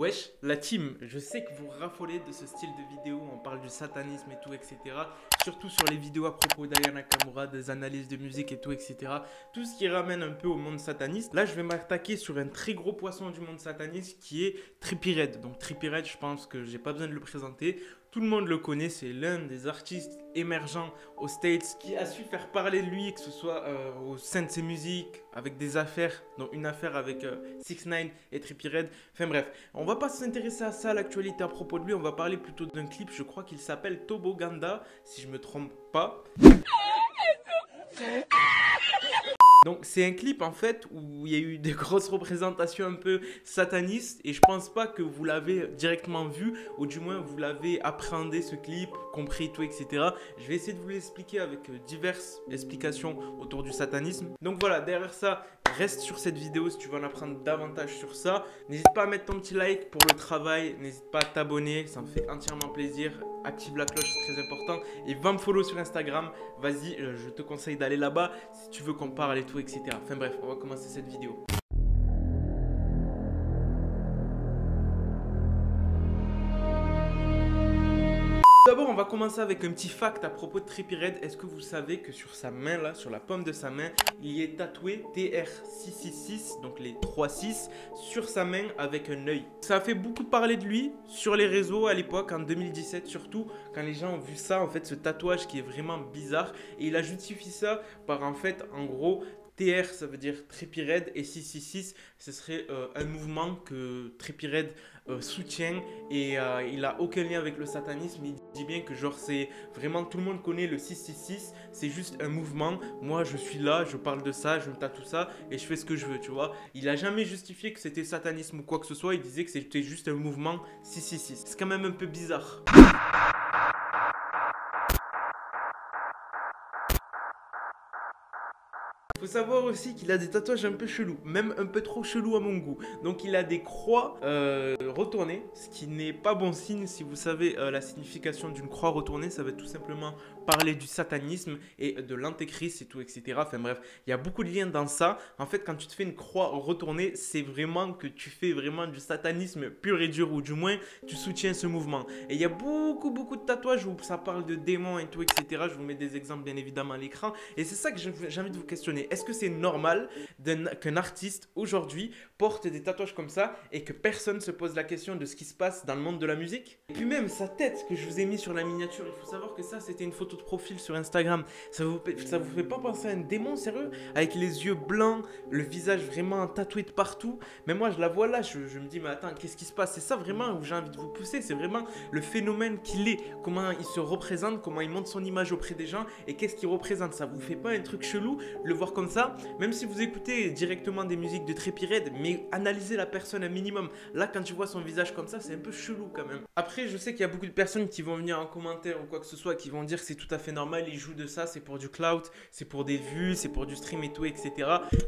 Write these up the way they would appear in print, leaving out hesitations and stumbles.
Wesh, la team, je sais que vous raffolez de ce style de vidéo où on parle du satanisme et tout, etc. Surtout sur les vidéos à propos d'Aya Nakamura, des analyses de musique et tout, etc. Tout ce qui ramène un peu au monde sataniste. Là, je vais m'attaquer sur un très gros poisson du monde sataniste qui est Trippie Redd. Donc Trippie Redd, je pense que j'ai pas besoin de le présenter. Tout le monde le connaît, c'est l'un des artistes émergents aux States qui a su faire parler de lui, que ce soit au sein de ses musiques, avec des affaires, dont une affaire avec 6ix9ine et Trippie Redd. Enfin bref, on va pas s'intéresser à ça, l'actualité à propos de lui, on va parler plutôt d'un clip, je crois qu'il s'appelle Toboganda, si je me trompe pas. Donc c'est un clip en fait où il y a eu des grosses représentations un peu satanistes et je pense pas que vous l'avez directement vu ou du moins vous l'avez appréhendé ce clip, compris tout etc. Je vais essayer de vous l'expliquer avec diverses explications autour du satanisme. Donc voilà, derrière ça, reste sur cette vidéo si tu veux en apprendre davantage sur ça. N'hésite pas à mettre ton petit like pour le travail, n'hésite pas à t'abonner, ça me fait entièrement plaisir. Active la cloche, c'est très important. Et va me follow sur Instagram. Vas-y, je te conseille d'aller là-bas si tu veux qu'on parle et tout, etc. Enfin bref, on va commencer cette vidéo. D'abord, on va commencer avec un petit fact à propos de Trippie Redd. Est-ce que vous savez que sur sa main, là, sur la paume de sa main, il y est tatoué TR666, donc les 3-6, sur sa main avec un œil. Ça a fait beaucoup parler de lui sur les réseaux à l'époque, en 2017 surtout, quand les gens ont vu ça, en fait, ce tatouage qui est vraiment bizarre. Et il a justifié ça par, en fait, en gros, TR, ça veut dire Trippie Redd, et 666, ce serait un mouvement que Trippie Redd soutient et il a aucun lien avec le satanisme. Il dit bien que genre c'est vraiment tout le monde connaît le 666, c'est juste un mouvement. Moi je suis là, je parle de ça, je me tatoue ça et je fais ce que je veux, tu vois. Il a jamais justifié que c'était satanisme ou quoi que ce soit, il disait que c'était juste un mouvement 666. C'est quand même un peu bizarre. Il faut savoir aussi qu'il a des tatouages un peu chelous, même un peu trop chelous à mon goût. Donc il a des croix retournées, ce qui n'est pas bon signe. Si vous savez la signification d'une croix retournée, ça veut tout simplement parler du satanisme et de l'antéchrist et tout, etc. Enfin bref, il y a beaucoup de liens dans ça. En fait, quand tu te fais une croix retournée, c'est vraiment que tu fais vraiment du satanisme pur et dur, ou du moins tu soutiens ce mouvement. Et il y a beaucoup de tatouages où ça parle de démons et tout, etc. Je vous mets des exemples bien évidemment à l'écran. Et c'est ça que j'ai envie de vous questionner. Est-ce que c'est normal qu'un artiste aujourd'hui porte des tatouages comme ça et que personne se pose la question de ce qui se passe dans le monde de la musique? Et puis même sa tête que je vous ai mis sur la miniature, il faut savoir que ça c'était une photo de profil sur Instagram. Ça vous fait pas penser à un démon sérieux? Avec les yeux blancs, le visage vraiment tatoué de partout. Mais moi je la vois là, je me dis mais attends, qu'est-ce qui se passe? C'est ça vraiment où j'ai envie de vous pousser, c'est vraiment le phénomène qu'il est, comment il se représente, comment il montre son image auprès des gens et qu'est-ce qu'il représente. Ça vous fait pas un truc chelou le voir comme ça? Même si vous écoutez directement des musiques de Trippie Redd, mais analysez la personne un minimum. Là quand tu vois son visage comme ça, c'est un peu chelou quand même. Après je sais qu'il y a beaucoup de personnes qui vont venir en commentaire ou quoi que ce soit, qui vont dire que c'est tout à fait normal, ils jouent de ça, c'est pour du clout, c'est pour des vues, c'est pour du stream et tout, etc.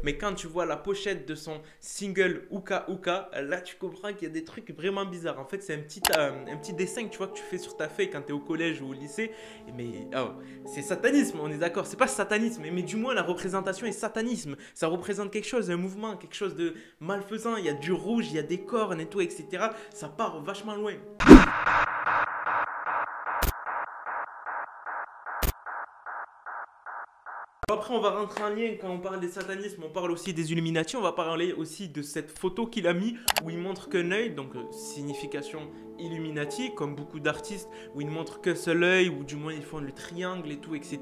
Mais quand tu vois la pochette de son single Uka Uka, là tu comprends qu'il y a des trucs vraiment bizarres. En fait c'est un petit dessin que tu vois que tu fais sur ta feuille quand tu es au collège ou au lycée. Mais oh, c'est satanisme, on est d'accord, c'est pas satanisme, mais du moins la représentation est satanisme. Ça représente quelque chose, un mouvement, quelque chose de malfaisant. Il y a du rouge, il y a des cornes et tout, etc. Ça part vachement loin. Après, on va rentrer en lien quand on parle des satanismes, on parle aussi des Illuminati, on va parler aussi de cette photo qu'il a mis où il montre qu'un œil, donc signification Illuminati, comme beaucoup d'artistes, où ils montrent qu'un seul œil, ou du moins ils font le triangle et tout, etc.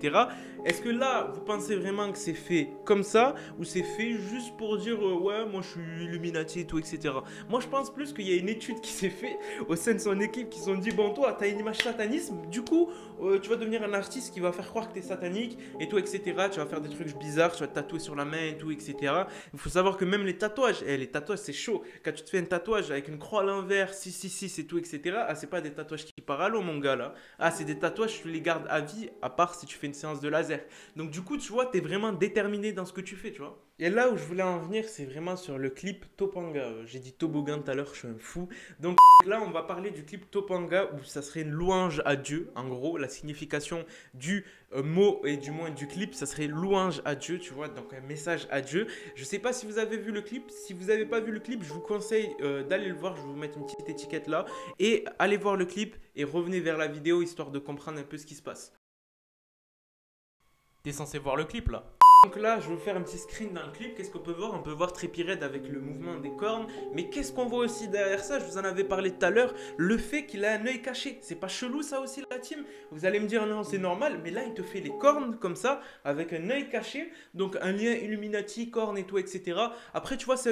Est-ce que là, vous pensez vraiment que c'est fait comme ça, ou c'est fait juste pour dire ouais, moi je suis Illuminati et tout, etc. Moi je pense plus qu'il y a une étude qui s'est faite au sein de son équipe qui se sont dit bon, toi, t'as une image satanisme, du coup, tu vas devenir un artiste qui va faire croire que t'es satanique et tout, etc. Tu vas faire des trucs bizarres, tu vas te tatouer sur la main et tout, etc. Il faut savoir que même les tatouages, les tatouages c'est chaud. Quand tu te fais un tatouage avec une croix à l'envers, 666 et tout, etc. Ah, c'est pas des tatouages qui partent à l'eau, mon gars, là. Ah, c'est des tatouages, tu les gardes à vie, à part si tu fais une séance de laser. Donc, du coup, tu vois, t'es vraiment déterminé dans ce que tu fais, tu vois. Et là où je voulais en venir, c'est vraiment sur le clip Topanga. J'ai dit toboggan tout à l'heure, je suis un fou. Donc là, on va parler du clip Topanga où ça serait une louange à Dieu. En gros, la signification du mot et du moins du clip, ça serait louange à Dieu, tu vois, donc un message à Dieu. Je sais pas si vous avez vu le clip. Si vous n'avez pas vu le clip, je vous conseille d'aller le voir. Je vais vous mettre une petite étiquette là. Et allez voir le clip et revenez vers la vidéo histoire de comprendre un peu ce qui se passe. T'es censé voir le clip là. Donc là, je vais vous faire un petit screen dans le clip. Qu'est-ce qu'on peut voir? On peut voir Trippie Redd avec le mouvement des cornes. Mais qu'est-ce qu'on voit aussi derrière ça? Je vous en avais parlé tout à l'heure. Le fait qu'il a un œil caché. C'est pas chelou ça aussi la team? Vous allez me dire non, c'est normal. Mais là, il te fait les cornes comme ça, avec un œil caché. Donc un lien Illuminati, cornes et tout, etc. Après, tu vois, ça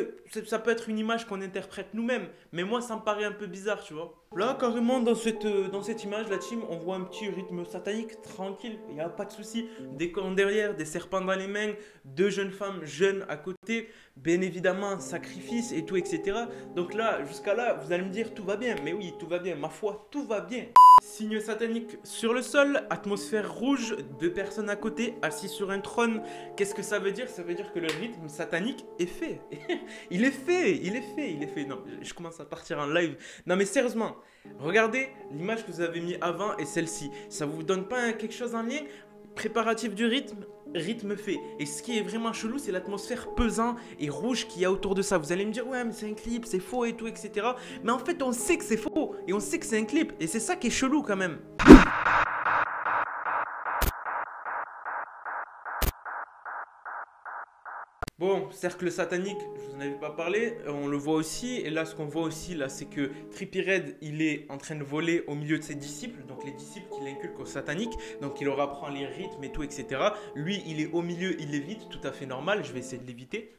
peut être une image qu'on interprète nous-mêmes. Mais moi, ça me paraît un peu bizarre, tu vois. Là, carrément, dans cette image, la team, on voit un petit rythme satanique, tranquille, il n'y a pas de souci. Des cornes derrière, des serpents dans les mains, deux jeunes femmes jeunes à côté, bien évidemment, un sacrifice et tout, etc. Donc là, jusqu'à là, vous allez me dire, tout va bien. Mais oui, tout va bien, ma foi, tout va bien. Signe satanique sur le sol, atmosphère rouge, deux personnes à côté, assis sur un trône. Qu'est-ce que ça veut dire? Ça veut dire que le rythme satanique est fait. Il est fait, il est fait, il est fait. Non, je commence à partir en live. Non mais sérieusement, regardez l'image que vous avez mis avant et celle-ci. Ça vous donne pas quelque chose en lien? Préparatif du rythme, rythme fait. Et ce qui est vraiment chelou, c'est l'atmosphère pesant et rouge qu'il y a autour de ça. Vous allez me dire, ouais, mais c'est un clip, c'est faux et tout, etc. Mais en fait, on sait que c'est faux et on sait que c'est un clip. Et c'est ça qui est chelou quand même. Bon, cercle satanique, je vous en avais pas parlé, on le voit aussi, et là ce qu'on voit aussi là, c'est que Trippie Redd, il est en train de voler au milieu de ses disciples, donc les disciples qu'il inculque au satanique, donc il leur apprend les rythmes et tout, etc. Lui, il est au milieu, il l'évite, tout à fait normal, je vais essayer de l'éviter.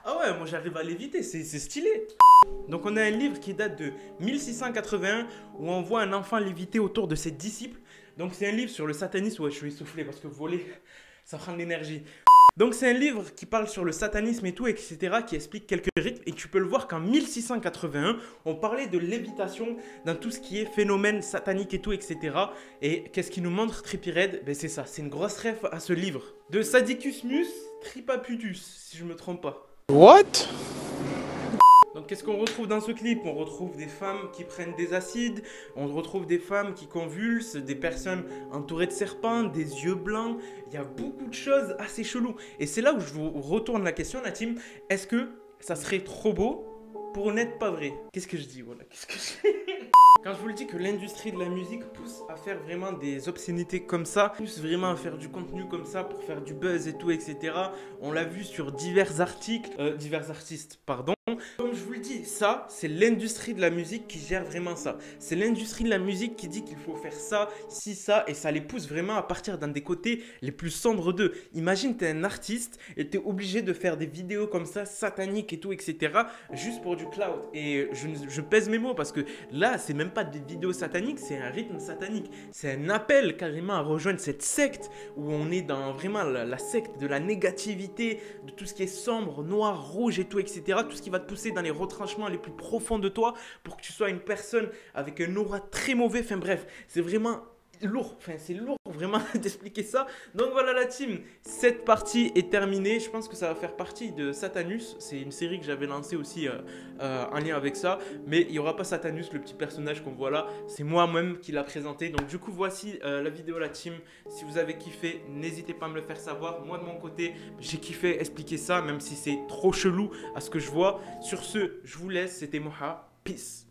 Ah ouais, moi j'arrive à l'éviter, c'est stylé. Donc on a un livre qui date de 1681 où on voit un enfant léviter autour de ses disciples. Donc c'est un livre sur le satanisme. Ouais, je suis essoufflé parce que voler, ça prend de l'énergie. Donc c'est un livre qui parle sur le satanisme et tout, etc., qui explique quelques rythmes. Et tu peux le voir qu'en 1681, on parlait de lévitation dans tout ce qui est phénomène satanique et tout, etc. Et qu'est-ce qui nous montre Trippie Redd? Ben c'est ça, c'est une grosse ref à ce livre. De Sadicus Mus Tripaputus, si je me trompe pas. What? Donc qu'est-ce qu'on retrouve dans ce clip? On retrouve des femmes qui prennent des acides, on retrouve des femmes qui convulsent, des personnes entourées de serpents, des yeux blancs. Il y a beaucoup de choses assez cheloues. Et c'est là où je vous retourne la question, la team. Est-ce que ça serait trop beau pour n'être pas vrai? Qu'est-ce que je dis? Voilà, qu'est-ce que je dis? Quand je vous le dis que l'industrie de la musique pousse à faire vraiment des obscénités comme ça, pousse vraiment à faire du contenu comme ça pour faire du buzz et tout, etc. On l'a vu sur divers articles, divers artistes, pardon. Comme je vous le dis, ça, c'est l'industrie de la musique qui gère vraiment ça. C'est l'industrie de la musique qui dit qu'il faut faire ça, ci, ça, et ça les pousse vraiment à partir dans des côtés les plus sombres d'eux. Imagine, t'es un artiste et t'es obligé de faire des vidéos comme ça, sataniques et tout, etc., juste pour du cloud. Et je pèse mes mots parce que là, c'est même pas des vidéos sataniques, c'est un rythme satanique. C'est un appel carrément à rejoindre cette secte où on est dans vraiment la secte de la négativité, de tout ce qui est sombre, noir, rouge et tout, etc. Tout ce qui va te pousser dans les retranchements les plus profonds de toi pour que tu sois une personne avec un aura très mauvais. Enfin bref, c'est vraiment lourd, enfin c'est lourd vraiment d'expliquer ça. Donc voilà la team, cette partie est terminée. Je pense que ça va faire partie de Satanus. C'est une série que j'avais lancée aussi en lien avec ça. Mais il n'y aura pas Satanus, le petit personnage qu'on voit là. C'est moi-même qui l'a présenté. Donc du coup voici la vidéo la team. Si vous avez kiffé, n'hésitez pas à me le faire savoir. Moi de mon côté, j'ai kiffé expliquer ça, même si c'est trop chelou à ce que je vois. Sur ce, je vous laisse. C'était Moha. Peace.